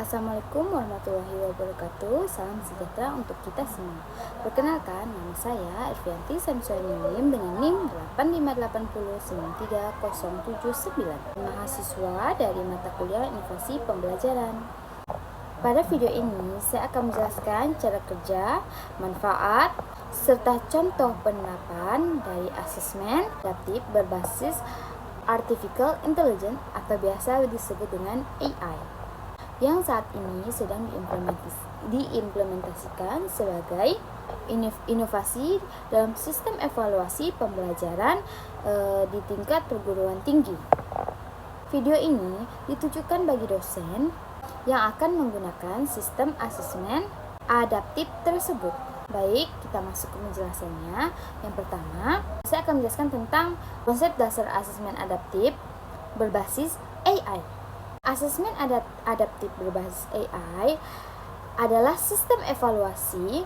Assalamualaikum warahmatullahi wabarakatuh. Salam sejahtera untuk kita semua. Perkenalkan, nama saya Irvianti Samsuanim dengan NIM 858093079, mahasiswa dari mata kuliah Inovasi Pembelajaran. Pada video ini, saya akan menjelaskan cara kerja, manfaat, serta contoh penerapan dari asesmen adaptif berbasis Artificial Intelligence atau biasa disebut dengan AI, yang saat ini sedang diimplementasikan sebagai inovasi dalam sistem evaluasi pembelajaran di tingkat perguruan tinggi. Video ini ditujukan bagi dosen yang akan menggunakan sistem asesmen adaptif tersebut. Baik, kita masuk ke penjelasannya. Yang pertama, saya akan menjelaskan tentang konsep dasar asesmen adaptif berbasis AI. Asesmen adaptif berbasis AI adalah sistem evaluasi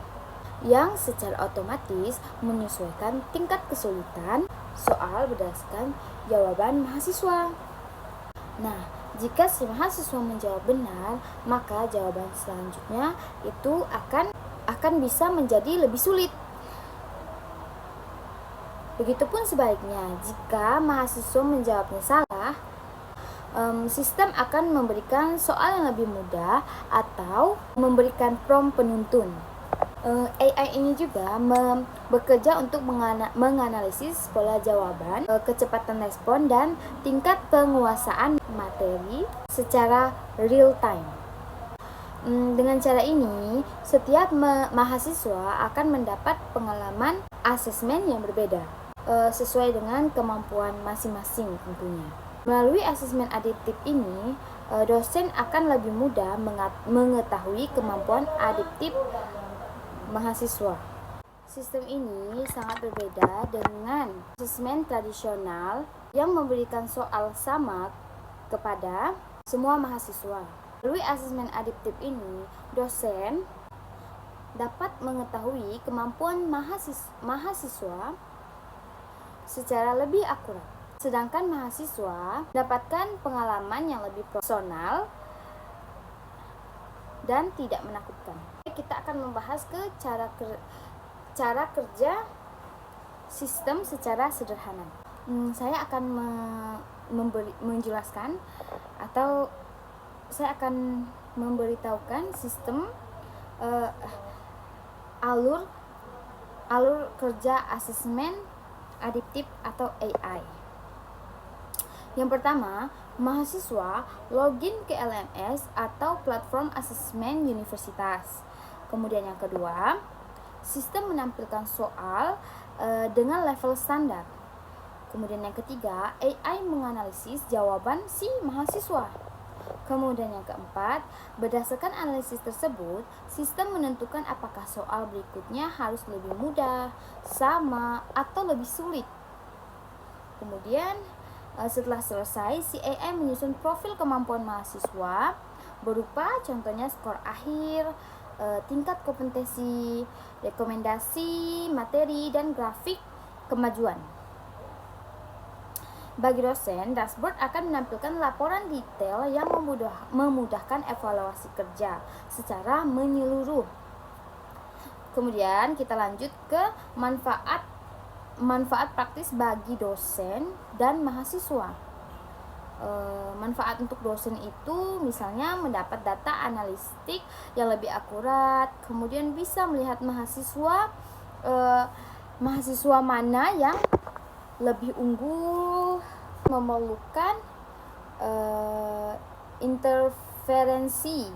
yang secara otomatis menyesuaikan tingkat kesulitan soal berdasarkan jawaban mahasiswa. Nah, jika si mahasiswa menjawab benar, maka jawaban selanjutnya itu akan bisa menjadi lebih sulit. Begitupun sebaliknya, jika mahasiswa menjawabnya salah, sistem akan memberikan soal yang lebih mudah atau memberikan prompt penuntun. AI ini juga bekerja untuk menganalisis pola jawaban, kecepatan respon, dan tingkat penguasaan materi secara real time. Dengan cara ini, setiap mahasiswa akan mendapat pengalaman asesmen yang berbeda, sesuai dengan kemampuan masing-masing tentunya. Melalui asesmen adaptif ini, dosen akan lebih mudah mengetahui kemampuan adaptif mahasiswa. Sistem ini sangat berbeda dengan asesmen tradisional yang memberikan soal sama kepada semua mahasiswa. Melalui asesmen adaptif ini, dosen dapat mengetahui kemampuan mahasiswa secara lebih akurat. Sedangkan mahasiswa mendapatkan pengalaman yang lebih personal dan tidak menakutkan. Kita akan membahas ke cara kerja sistem secara sederhana. Saya akan menjelaskan atau saya akan memberitahukan sistem alur kerja asesmen adaptif atau AI. Yang pertama, mahasiswa login ke LMS atau platform asesmen universitas. Kemudian yang kedua, sistem menampilkan soal dengan level standar. Kemudian yang ketiga, AI menganalisis jawaban si mahasiswa. Kemudian yang keempat, berdasarkan analisis tersebut, sistem menentukan apakah soal berikutnya harus lebih mudah, sama, atau lebih sulit. Kemudian setelah selesai, si AI menyusun profil kemampuan mahasiswa berupa contohnya skor akhir, tingkat kompetensi, rekomendasi, materi, dan grafik kemajuan. Bagi dosen, dashboard akan menampilkan laporan detail yang memudahkan evaluasi kerja secara menyeluruh. Kemudian kita lanjut ke manfaat praktis bagi dosen dan mahasiswa. Manfaat untuk dosen itu misalnya mendapat data analitik yang lebih akurat, kemudian bisa melihat mahasiswa mana yang lebih unggul, memerlukan interferensi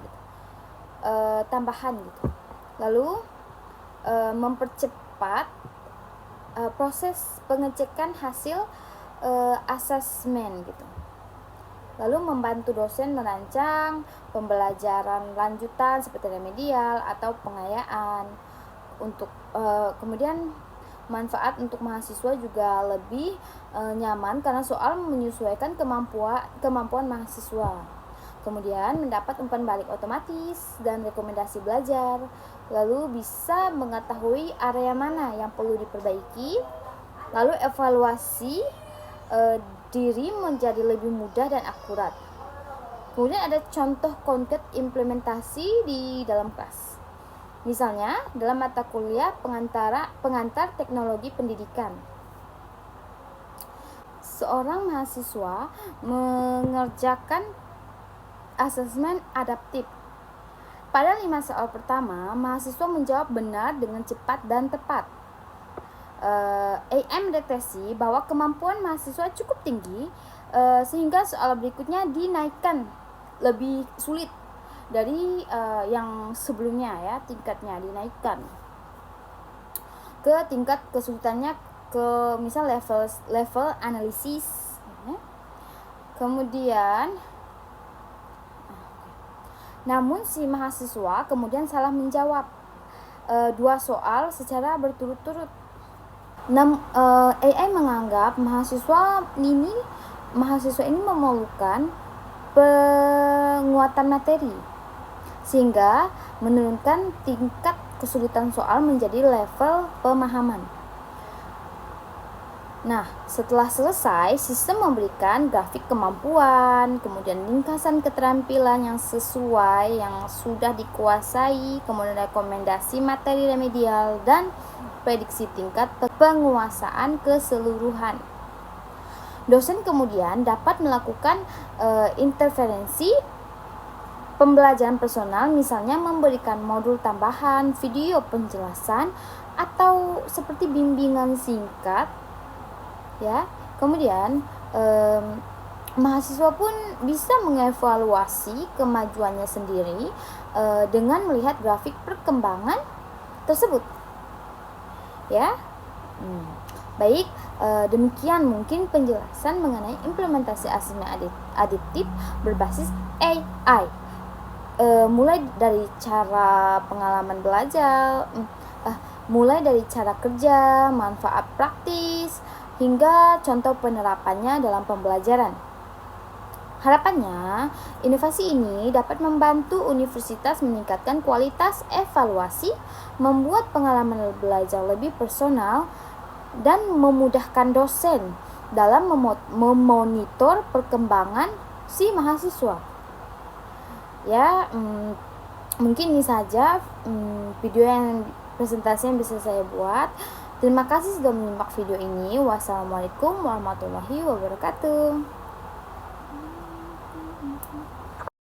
tambahan gitu. Lalu mempercepat proses pengecekan hasil asesmen gitu. Lalu membantu dosen merancang pembelajaran lanjutan seperti remedial atau pengayaan. Kemudian manfaat untuk mahasiswa juga lebih nyaman karena soal menyesuaikan kemampuan mahasiswa. Kemudian mendapat umpan balik otomatis dan rekomendasi belajar. Lalu bisa mengetahui area mana yang perlu diperbaiki. Lalu evaluasi diri menjadi lebih mudah dan akurat. Kemudian ada contoh konkret implementasi di dalam kelas. Misalnya dalam mata kuliah pengantar teknologi pendidikan. Seorang mahasiswa mengerjakan asesmen adaptif. Pada 5 soal pertama, mahasiswa menjawab benar dengan cepat dan tepat. AM mendeteksi bahwa kemampuan mahasiswa cukup tinggi sehingga soal berikutnya dinaikkan lebih sulit dari yang sebelumnya ya, tingkatnya dinaikkan ke tingkat kesulitannya ke misal level analisis ya. Kemudian namun si mahasiswa kemudian salah menjawab 2 soal secara berturut-turut. AI menganggap mahasiswa ini memerlukan penguatan materi sehingga menurunkan tingkat kesulitan soal menjadi level pemahaman. Nah, setelah selesai, sistem memberikan grafik kemampuan, kemudian ringkasan keterampilan yang sesuai, yang sudah dikuasai, kemudian rekomendasi materi remedial, dan prediksi tingkat penguasaan keseluruhan. Dosen kemudian dapat melakukan intervensi pembelajaran personal, misalnya memberikan modul tambahan, video penjelasan, atau seperti bimbingan singkat. Ya, kemudian mahasiswa pun bisa mengevaluasi kemajuannya sendiri dengan melihat grafik perkembangan tersebut. Ya, baik, demikian mungkin penjelasan mengenai implementasi asesmen adiktif berbasis AI. Mulai dari cara pengalaman belajar, mulai dari cara kerja, manfaat praktis, hingga contoh penerapannya dalam pembelajaran. Harapannya, inovasi ini dapat membantu universitas meningkatkan kualitas evaluasi, membuat pengalaman belajar lebih personal, dan memudahkan dosen dalam memonitor perkembangan si mahasiswa. Ya, mungkin ini saja video presentasi yang bisa saya buat. Terima kasih sudah menyimak video ini. Wassalamualaikum warahmatullahi wabarakatuh.